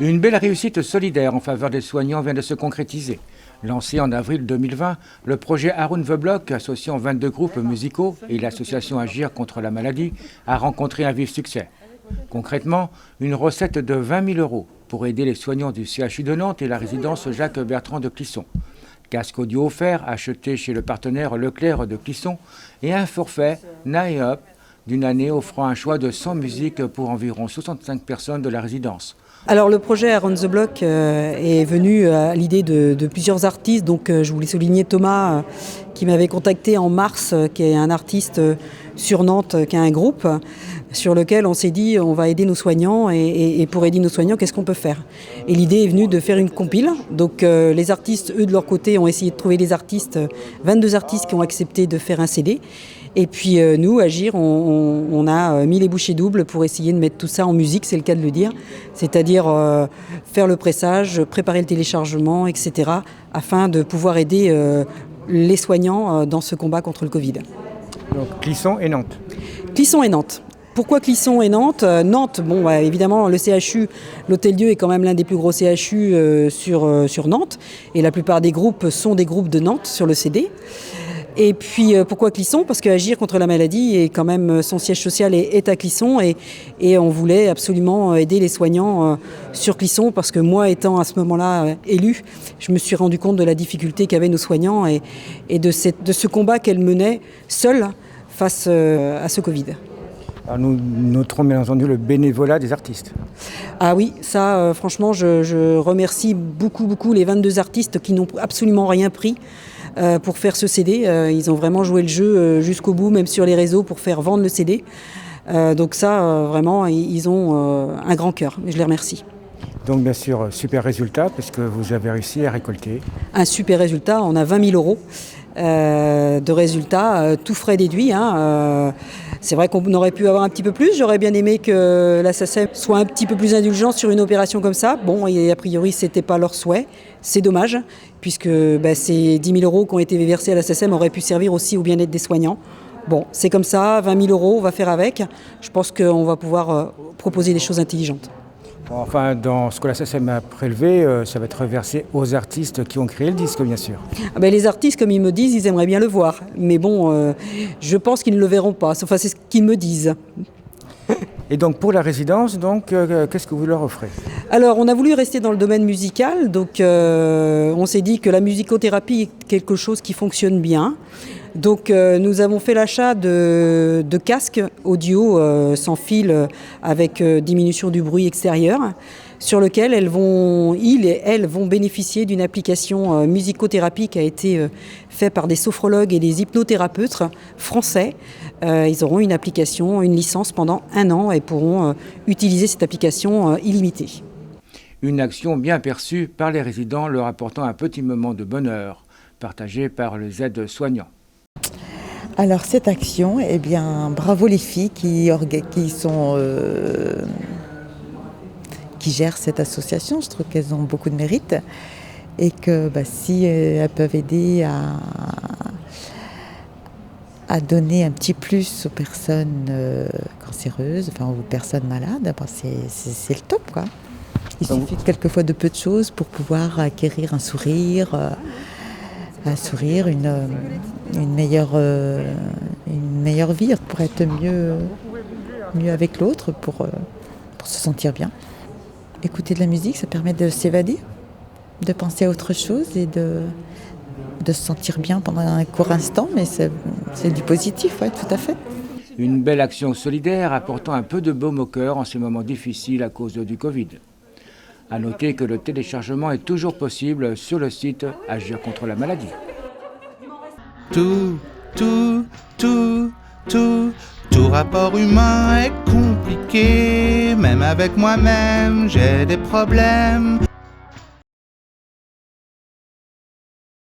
Une belle réussite solidaire en faveur des soignants vient de se concrétiser. Lancé en avril 2020, le projet Around the Block, associant 22 groupes musicaux et l'association Agir contre la maladie, a rencontré un vif succès. Concrètement, une recette de 20 000 € pour aider les soignants du CHU de Nantes et la résidence Jacques-Bertrand de Clisson. Casque audio offert acheté chez le partenaire Leclerc de Clisson et un forfait NAEOP d'une année offrant un choix de 100 musiques pour environ 65 personnes de la résidence. Alors le projet Around the Block est venu à l'idée de plusieurs artistes. Donc je voulais souligner Thomas qui m'avait contacté en mars, qui est un artiste sur Nantes, qui a un groupe sur lequel on s'est dit on va aider nos soignants et pour aider nos soignants, qu'est-ce qu'on peut faire? Et l'idée est venue de faire une compile. Donc les artistes, eux de leur côté, ont essayé de trouver des artistes, 22 artistes qui ont accepté de faire un CD. Et puis nous, Agir, on a mis les bouchées doubles pour essayer de mettre tout ça en musique, c'est le cas de le dire. C'est-à-dire faire le pressage, préparer le téléchargement, etc. afin de pouvoir aider les soignants dans ce combat contre le Covid. Donc Clisson et Nantes. Clisson et Nantes. Pourquoi Clisson et Nantes? Nantes, bon, évidemment, le CHU, l'Hôtel-Dieu est quand même l'un des plus gros CHU sur Nantes. Et la plupart des groupes sont des groupes de Nantes sur le CD. Et puis pourquoi Clisson? Parce qu'Agir contre la maladie est quand même, son siège social est à Clisson et on voulait absolument aider les soignants sur Clisson parce que moi étant à ce moment-là élue, je me suis rendu compte de la difficulté qu'avaient nos soignants et de ce combat qu'elles menaient seules face à ce Covid. Alors nous noterons bien entendu le bénévolat des artistes. Ah oui, ça franchement je remercie beaucoup les 22 artistes qui n'ont absolument rien pris pour faire ce CD. Ils ont vraiment joué le jeu jusqu'au bout, même sur les réseaux, pour faire vendre le CD. Donc ça, vraiment, ils ont un grand cœur. Et je les remercie. Donc bien sûr, super résultat, parce que vous avez réussi à récolter. Un super résultat, on a 20 000 € de résultats, tout frais déduits. C'est vrai qu'on aurait pu avoir un petit peu plus. J'aurais bien aimé que la SACEM soit un petit peu plus indulgente sur une opération comme ça. Bon, et a priori, ce n'était pas leur souhait. C'est dommage, puisque ces 10 000 € qui ont été versés à la SACEM auraient pu servir aussi au bien-être des soignants. Bon, c'est comme ça, 20 000 €, on va faire avec. Je pense qu'on va pouvoir proposer des choses intelligentes. Enfin, dans ce que la SACEM a prélevé, ça va être reversé aux artistes qui ont créé le disque, bien sûr. Les artistes, comme ils me disent, ils aimeraient bien le voir. Mais bon, je pense qu'ils ne le verront pas. Enfin, c'est ce qu'ils me disent. Et donc, pour la résidence, qu'est-ce que vous leur offrez? Alors, on a voulu rester dans le domaine musical. Donc, on s'est dit que la musicothérapie est quelque chose qui fonctionne bien. Donc nous avons fait l'achat de casques audio sans fil avec diminution du bruit extérieur sur lequel ils et elles vont bénéficier d'une application musicothérapie qui a été faite par des sophrologues et des hypnothérapeutes français. Ils auront une application, une licence pendant 1 an et pourront utiliser cette application illimitée. Une action bien perçue par les résidents leur apportant un petit moment de bonheur partagé par les aides soignants. Alors cette action, bravo les filles qui gèrent cette association. Je trouve qu'elles ont beaucoup de mérite et que si elles peuvent aider à donner un petit plus aux personnes cancéreuses, aux personnes malades, c'est le top, quoi. Il suffit quelquefois de peu de choses pour pouvoir acquérir un sourire, une meilleure vie, pour être mieux avec l'autre, pour se sentir bien. Écouter de la musique, ça permet de s'évader, de penser à autre chose et de se sentir bien pendant un court instant, mais c'est du positif, ouais, tout à fait. Une belle action solidaire apportant un peu de baume au cœur en ces moments difficiles à cause du Covid. À noter que le téléchargement est toujours possible sur le site Agir contre la maladie. Tout rapport humain est compliqué. Même avec moi-même, j'ai des problèmes.